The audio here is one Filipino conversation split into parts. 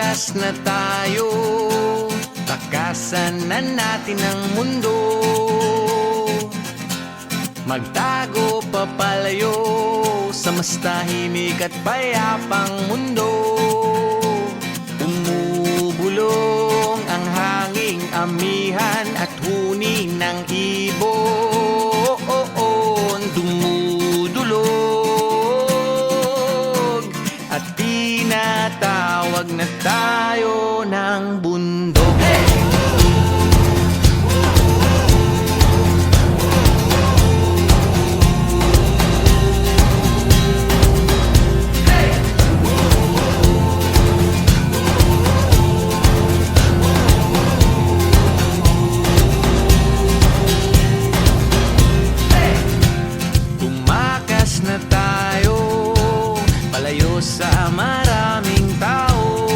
Tumakas na tayo, takasan na natin ang mundo. Magtago papalayo sa mas tahimik at payapang mundo. Umubulong ang hanging amihan at huni ng ibon. Dumudulog at tinatawag na tayo ng bundok. Na tayo, palayo sa maraming tao.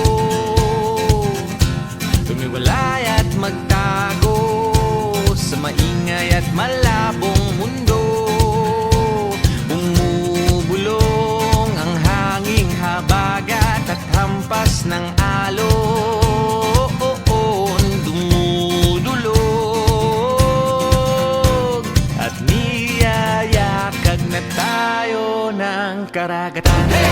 Tumiwalay at magtago sa maingay at malabong mundo. Bumubulong ang hanging habagat at hampas ng alon. Dumudulog at niyayakag na tayo ng karagatan.